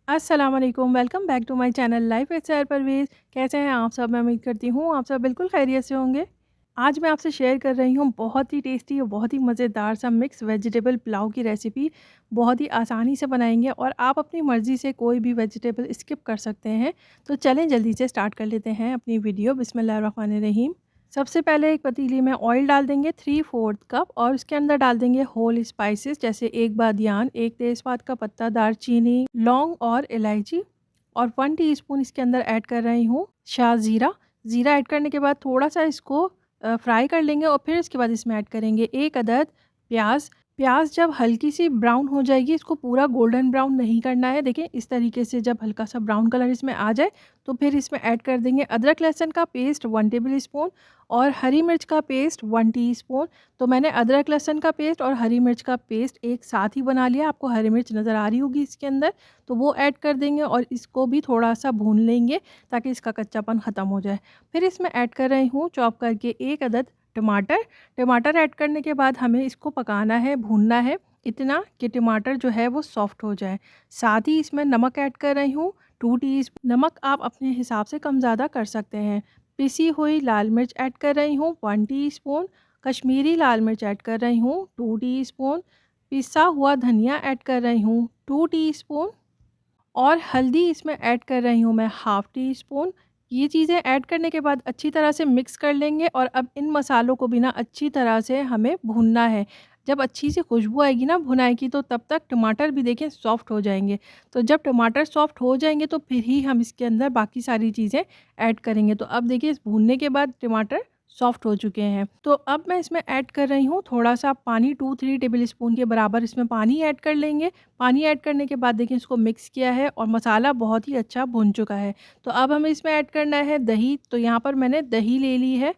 अस्सलाम वालेकुम, welcome back to my channel life with Sair Parvez. कैसे हैं आप सब? मैं उम्मीद करती हूँ आप सब बिल्कुल खैरियत से होंगे। आज मैं आपसे शेयर कर रही हूँ बहुत ही टेस्टी और बहुत ही मज़ेदार सा मिक्स वेजिटेबल पुलाव की रेसिपी। बहुत ही आसानी से बनाएंगे और आप अपनी मर्ज़ी से कोई भी वेजिटेबल स्किप कर सकते हैं। तो चलें जल्दी से स्टार्ट कर लेते हैं अपनी वीडियो। बिस्मिल्लाहिर्रहमानिर्रहीम। सबसे पहले एक पतीली में ऑयल डाल देंगे 3/4 कप और उसके अंदर डाल देंगे होल स्पाइसेस जैसे एक बादियान, एक तेज़पात का पत्ता, दालचीनी, लौंग और इलायची। और 1 टीस्पून इसके अंदर ऐड कर रही हूँ शाह ज़ीरा ऐड करने के बाद थोड़ा सा इसको फ्राई कर लेंगे और फिर इसके बाद इसमें ऐड करेंगे 1 अदद प्याज। प्याज जब हल्की सी ब्राउन हो जाएगी, इसको पूरा गोल्डन ब्राउन नहीं करना है। देखिए इस तरीके से जब हल्का सा ब्राउन कलर इसमें आ जाए तो फिर इसमें ऐड कर देंगे अदरक लहसुन का पेस्ट 1 टेबल स्पून और हरी मिर्च का पेस्ट 1 टीस्पून। तो मैंने अदरक लहसुन का पेस्ट और हरी मिर्च का पेस्ट एक साथ ही बना लिया। आपको हरी मिर्च नज़र आ रही होगी इसके अंदर, तो वो ऐड कर देंगे और इसको भी थोड़ा सा भून लेंगे ताकि इसका कच्चापन ख़त्म हो जाए। फिर इसमें ऐड कर रही हूँ चॉप करके 1 अदद टमाटर। टमाटर ऐड करने के बाद हमें इसको पकाना है, भूनना है इतना कि टमाटर जो है वो सॉफ्ट हो जाए। साथ ही इसमें नमक ऐड कर रही हूँ 2 टीस्पून। नमक आप अपने हिसाब से कम ज़्यादा कर सकते हैं। पिसी हुई लाल मिर्च ऐड कर रही हूँ 1 टीस्पून। कश्मीरी लाल मिर्च ऐड कर रही हूँ 2 टीस्पून। पिसा हुआ धनिया ऐड कर रही हूँ 2 टीस्पून और हल्दी इसमें ऐड कर रही हूँ मैं हाफ़ टी स्पून। ये चीज़ें ऐड करने के बाद अच्छी तरह से मिक्स कर लेंगे और अब इन मसालों को भी ना अच्छी तरह से हमें भूनना है। जब अच्छी सी खुशबू आएगी ना भुनाई की, तो तब तक टमाटर भी देखें सॉफ्ट हो जाएंगे। तो जब टमाटर सॉफ्ट हो जाएंगे तो फिर ही हम इसके अंदर बाकी सारी चीज़ें ऐड करेंगे। तो अब देखिए इस भूनने के बाद टमाटर सॉफ्ट हो चुके हैं। तो अब मैं इसमें ऐड कर रही हूँ थोड़ा सा पानी, 2-3 टेबल स्पून के बराबर इसमें पानी ऐड कर लेंगे। पानी ऐड करने के बाद देखिए इसको मिक्स किया है और मसाला बहुत ही अच्छा भुन चुका है। तो अब हमें इसमें ऐड करना है दही। तो यहाँ पर मैंने दही ले ली है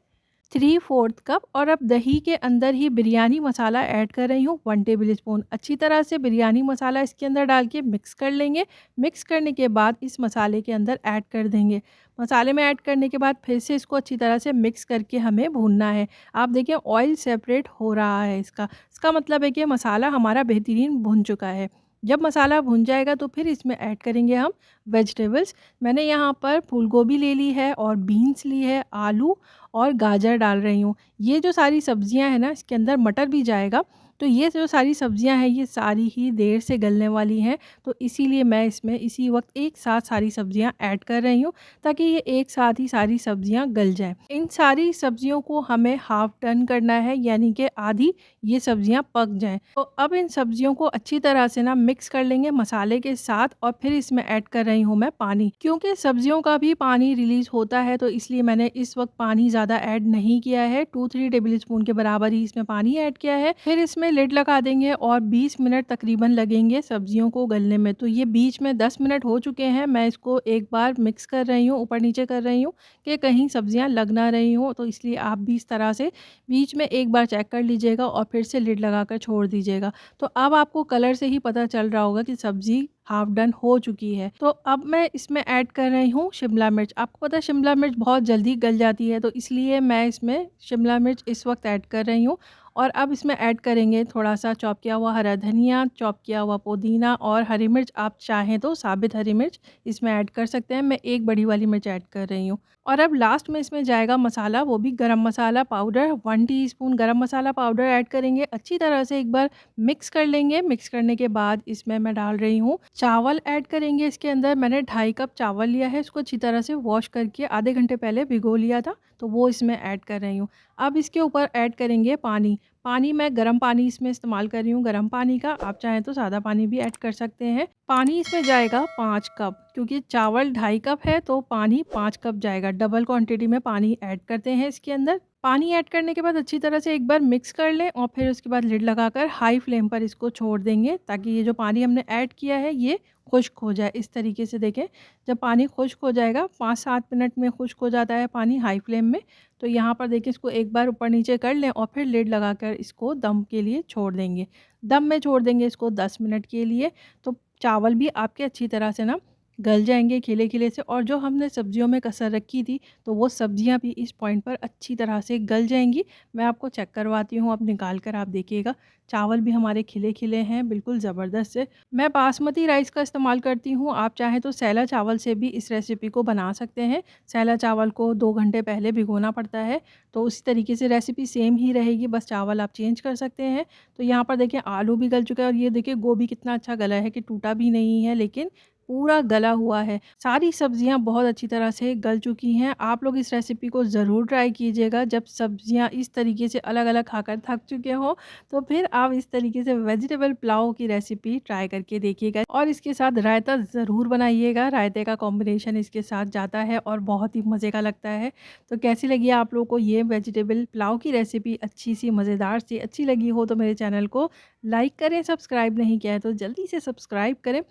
3/4 कप और अब दही के अंदर ही बिरयानी मसाला ऐड कर रही हूँ 1 टेबल स्पून। अच्छी तरह से बिरयानी मसाला इसके अंदर डाल के मिक्स कर लेंगे। मिक्स करने के बाद इस मसाले के अंदर ऐड कर देंगे। मसाले में ऐड करने के बाद फिर से इसको अच्छी तरह से मिक्स करके हमें भूनना है। आप देखिए ऑयल सेपरेट हो रहा है इसका मतलब है कि मसाला हमारा बेहतरीन भुन चुका है। जब मसाला भुन जाएगा तो फिर इसमें ऐड करेंगे हम वेजिटेबल्स। मैंने यहाँ पर फूल गोभी ले ली है और बीन्स ली है, आलू और गाजर डाल रही हूँ। ये जो सारी सब्जियाँ हैं ना, इसके अंदर मटर भी जाएगा। तो ये जो सारी सब्जियाँ हैं ये सारी ही देर से गलने वाली हैं, तो इसीलिए मैं इसमें इसी वक्त एक साथ सारी सब्जियाँ ऐड कर रही हूँ ताकि ये एक साथ ही सारी सब्जियाँ गल जाएँ। इन सारी सब्जियों को हमें हाफ़ टर्न करना है, यानी कि आधी ये सब्जियाँ पक जाएँ। तो अब इन सब्जियों को अच्छी तरह से ना मिक्स कर लेंगे मसाले के साथ और फिर इसमें ऐड कर रही हूँ मैं पानी। क्योंकि सब्जियों का भी पानी रिलीज़ होता है, तो इसलिए मैंने इस वक्त पानी ज़्यादा ऐड नहीं किया है। 2-3 टेबल स्पून के बराबर ही इसमें पानी ऐड किया है। फिर इसमें लिड लगा देंगे और 20 मिनट तकरीबन लगेंगे सब्जियों को गलने में। तो ये बीच में 10 मिनट हो चुके हैं। मैं इसको एक बार मिक्स कर रही हूँ, ऊपर नीचे कर रही हूँ कि कहीं सब्जियाँ लग ना रही हों। तो इसलिए आप भी इस तरह से बीच में एक बार चेक कर लीजिएगा और फिर से लिड लगाकर छोड़ दीजिएगा। तो अब आपको कलर से ही पता चल रहा होगा कि सब्ज़ी हाफ़ डन हो चुकी है। तो अब मैं इसमें ऐड कर रही हूँ शिमला मिर्च। आपको पता है शिमला मिर्च बहुत जल्दी गल जाती है, तो इसलिए मैं इसमें शिमला मिर्च इस वक्त ऐड कर रही हूँ। और अब इसमें ऐड करेंगे थोड़ा-सा चॉप किया हुआ हरा धनिया, चॉप किया हुआ पुदीना और हरी मिर्च। आप चाहें तो साबित हरी मिर्च इसमें ऐड कर सकते हैं। मैं एक बड़ी वाली मिर्च ऐड कर रही हूँ। और अब लास्ट में इसमें जाएगा मसाला, वो भी गरम मसाला पाउडर 1 टीस्पून गरम मसाला पाउडर ऐड करेंगे। अच्छी तरह से एक बार मिक्स कर लेंगे। मिक्स करने के बाद इसमें मैं डाल रही हूँ चावल ऐड करेंगे इसके अंदर। मैंने 2.5 कप चावल लिया है, इसको अच्छी तरह से वॉश करके आधे घंटे पहले भिगो लिया था, तो वो इसमें ऐड कर रही हूँ। अब इसके ऊपर ऐड करेंगे पानी। पानी मैं गर्म पानी इसमें इस्तेमाल कर रही हूँ, गर्म पानी का। आप चाहें तो सादा पानी भी ऐड कर सकते हैं। पानी इसमें जाएगा 5 कप, क्योंकि चावल 2.5 कप है तो पानी 5 कप जाएगा। डबल क्वांटिटी में पानी ऐड करते हैं इसके अंदर। पानी ऐड करने के बाद अच्छी तरह से एक बार मिक्स कर लें और फिर उसके बाद लिड लगाकर हाई फ्लेम पर इसको छोड़ देंगे ताकि ये जो पानी हमने ऐड किया है ये खुश्क हो जाए। इस तरीके से देखें, जब पानी खुश्क हो जाएगा 5-7 मिनट में खुश्क हो जाता है पानी हाई फ्लेम में, तो यहाँ पर देखिए इसको एक बार ऊपर नीचे कर लें और फिर लिड लगाकर इसको दम के लिए छोड़ देंगे। दम में छोड़ देंगे इसको 10 मिनट के लिए। तो चावल भी आपके अच्छी तरह से ना गल जाएँगे खिले-खिले से, और जो हमने सब्जियों में कसर रखी थी, तो वो सब्जियाँ भी इस पॉइंट पर अच्छी तरह से गल जाएँगी। मैं आपको चेक करवाती हूँ, अब निकाल कर आप देखिएगा। चावल भी हमारे खिले-खिले हैं, बिल्कुल ज़बरदस्त से। मैं बासमती राइस का इस्तेमाल करती हूँ, आप चाहें तो सैला चावल से भी इस रेसिपी को बना सकते हैं। सैला चावल को 2 घंटे पहले भिगोना पड़ता है, तो उसी तरीके से रेसिपी सेम ही रहेगी, बस चावल आप चेंज कर सकते हैं। तो यहाँ पर देखिए आलू भी गल चुका है, और ये देखिए गोभी कितना अच्छा गला है कि टूटा भी नहीं है, लेकिन पूरा गला हुआ है। सारी सब्जियाँ बहुत अच्छी तरह से गल चुकी हैं। आप लोग इस रेसिपी को ज़रूर ट्राई कीजिएगा। जब सब्जियाँ इस तरीके से अलग-अलग खाकर थक चुके हों, तो फिर आप इस तरीके से वेजिटेबल पुलाव की रेसिपी ट्राई करके देखिएगा, और इसके साथ रायता ज़रूर बनाइएगा। रायते का कॉम्बिनेशन इसके साथ जाता है और बहुत ही मज़े का लगता है। तो कैसी लगी आप लोगों को ये वेजिटेबल पुलाव की रेसिपी? अच्छी-सी, मज़ेदार सी अच्छी लगी हो तो मेरे चैनल को लाइक करें, सब्सक्राइब नहीं किया है तो जल्दी से सब्सक्राइब करें।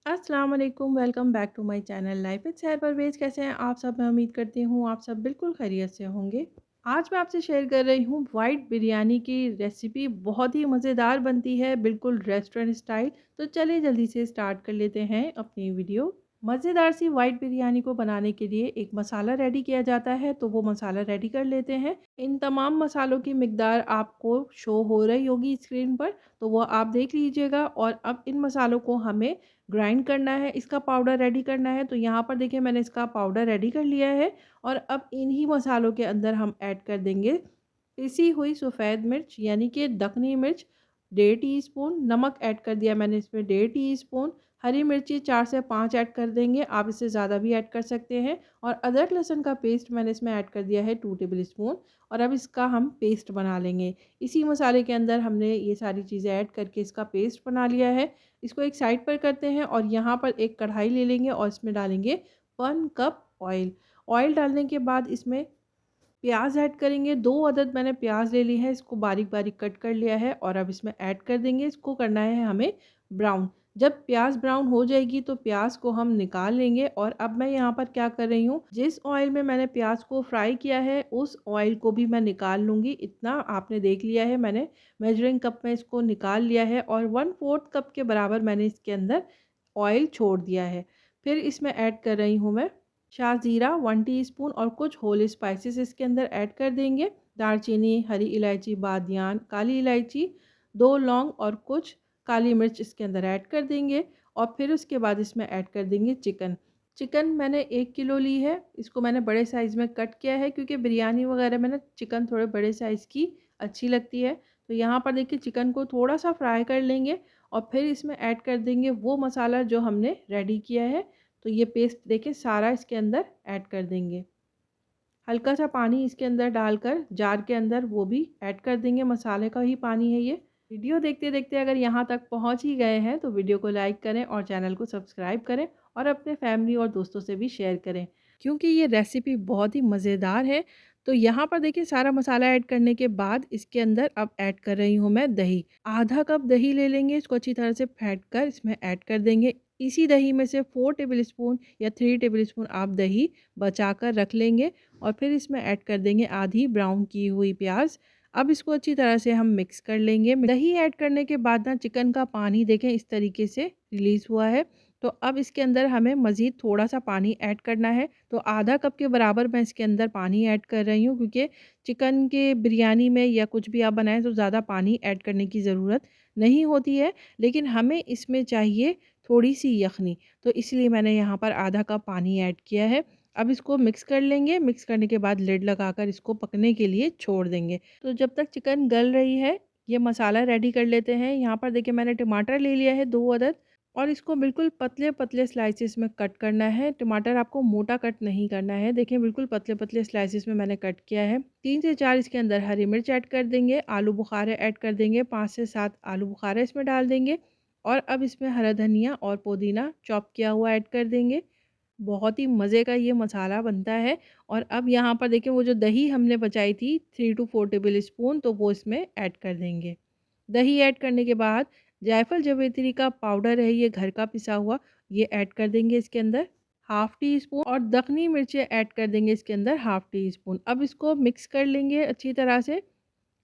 अस्सलाम वालेकुम, welcome back to my channel life with Sair Parvez. कैसे हैं आप सब? मैं उम्मीद करती हूँ आप सब बिल्कुल खैरियत से होंगे। आज मैं आपसे शेयर कर रही हूँ वाइट बिरयानी की रेसिपी। बहुत ही मज़ेदार बनती है, बिल्कुल रेस्टोरेंट स्टाइल। तो चलिए जल्दी से स्टार्ट कर लेते हैं अपनी वीडियो। मज़ेदार सी वाइट बिरयानी को बनाने के लिए एक मसाला रेडी किया जाता है, तो वो मसाला रेडी कर लेते हैं। इन तमाम मसालों की मिकदार आपको शो हो रही होगी स्क्रीन पर, तो वो आप देख लीजिएगा। और अब इन मसालों को हमें ग्राइंड करना है, इसका पाउडर रेडी करना है। तो यहाँ पर देखिए मैंने इसका पाउडर रेडी कर लिया है, और अब इन्हीं मसालों के अंदर हम ऐड कर देंगे पिसी हुई सफ़ेद मिर्च, यानी कि दखनी मिर्च 1.5 टीस्पून, नमक ऐड कर दिया मैंने इसमें 1.5 टीस्पून, हरी मिर्ची 4 से 5 ऐड कर देंगे, आप इससे ज़्यादा भी ऐड कर सकते हैं। और अदरक लहसुन का पेस्ट मैंने इसमें ऐड कर दिया है 2 टेबल स्पून, और अब इसका हम पेस्ट बना लेंगे। इसी मसाले के अंदर हमने ये सारी चीज़ें ऐड करके इसका पेस्ट बना लिया है। इसको एक साइड पर करते हैं, और यहाँ पर एक कढ़ाई ले लेंगे और इसमें डालेंगे 1 कप ऑयल। ऑयल डालने के बाद इसमें प्याज ऐड करेंगे। 2 अदद मैंने प्याज ले ली है, इसको बारीक-बारीक कट कर लिया है, और अब इसमें ऐड कर देंगे। इसको करना है हमें ब्राउन। जब प्याज ब्राउन हो जाएगी तो प्याज को हम निकाल लेंगे। और अब मैं यहाँ पर क्या कर रही हूँ, जिस ऑयल में मैंने प्याज को फ्राई किया है उस ऑयल को भी मैं निकाल लूँगी। इतना आपने देख लिया है, मैंने मेजरिंग कप में इसको निकाल लिया है, और 1/4 कप के बराबर मैंने इसके अंदर ऑयल छोड़ दिया है। फिर इसमें ऐड कर रही हूँ मैं शाज़ीरा 1 टीस्पून, और कुछ होल स्पाइसेस इसके अंदर ऐड कर देंगे। दालचीनी, हरी इलायची, बादियान, काली इलायची, 2 लौंग और कुछ काली मिर्च इसके अंदर ऐड कर देंगे। और फिर उसके बाद इसमें ऐड कर देंगे चिकन। चिकन मैंने 1 किलो ली है, इसको मैंने बड़े साइज़ में कट किया है, क्योंकि बिरयानी वगैरह में ना चिकन थोड़े बड़े साइज़ की अच्छी लगती है। तो यहाँ पर देखिए चिकन को थोड़ा सा फ्राई कर लेंगे, और फिर इसमें ऐड कर देंगे वो मसाला जो हमने रेडी किया है। तो ये पेस्ट देखिए सारा इसके अंदर ऐड कर देंगे। हल्का सा पानी इसके अंदर डालकर जार के अंदर वो भी ऐड कर देंगे, मसाले का ही पानी है ये। वीडियो देखते देखते अगर यहाँ तक पहुँच ही गए हैं तो वीडियो को लाइक करें और चैनल को सब्सक्राइब करें, और अपने फैमिली और दोस्तों से भी शेयर करें, क्योंकि ये रेसिपी बहुत ही मज़ेदार है। तो यहाँ पर देखिए सारा मसाला ऐड करने के बाद इसके अंदर अब ऐड कर रही हूँ मैं दही। आधा कप दही ले लेंगे, इसको अच्छी तरह से फेंट कर इसमें ऐड कर देंगे। इसी दही में से 4 टेबल स्पून या 3 टेबल स्पून आप दही बचा कर रख लेंगे, और फिर इसमें ऐड कर देंगे आधी ब्राउन की हुई प्याज। अब इसको अच्छी तरह से हम मिक्स कर लेंगे। दही ऐड करने के बाद ना चिकन का पानी देखें इस तरीके से रिलीज़ हुआ है। तो अब इसके अंदर हमें मज़ीद थोड़ा-सा पानी ऐड करना है। तो आधा कप के बराबर मैं इसके अंदर पानी ऐड कर रही हूँ, क्योंकि चिकन के बिरयानी में या कुछ भी आप बनाएँ तो ज़्यादा पानी ऐड करने की ज़रूरत नहीं होती है। लेकिन हमें इसमें चाहिए थोड़ी-सी यखनी, तो इसलिए मैंने यहाँ पर आधा कप पानी ऐड किया है। अब इसको मिक्स कर लेंगे, मिक्स करने के बाद लिड लगाकर इसको पकने के लिए छोड़ देंगे। तो जब तक चिकन गल रही है, ये मसाला रेडी कर लेते हैं। यहाँ पर देखिए मैंने टमाटर ले लिया है 2 अदद, और इसको बिल्कुल पतले-पतले स्लाइसेस में कट करना है। टमाटर आपको मोटा कट नहीं करना है। देखिए बिल्कुल पतले-पतले स्लाइसेस में मैंने कट किया है। 3 से 4 इसके अंदर हरी मिर्च ऐड कर देंगे, आलू बुखारे ऐड कर देंगे, 5 से 7 आलू बुखारे इसमें डाल देंगे, और अब इसमें हरा धनिया और पुदीना चॉप किया हुआ ऐड कर देंगे। बहुत ही मज़े का ये मसाला बनता है। और अब यहाँ पर देखिए वो जो दही हमने बचाई थी 3 टू 4 टेबल स्पून, तो वो इसमें ऐड कर देंगे। दही ऐड करने के बाद जायफल जावित्री का पाउडर है, ये घर का पिसा हुआ, ये ऐड कर देंगे इसके अंदर हाफ़ टी स्पून, और दखनी मिर्चें ऐड कर देंगे इसके अंदर हाफ़ टी स्पून। अब इसको मिक्स कर लेंगे अच्छी तरह से।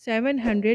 700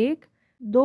1، 2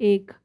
1،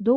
2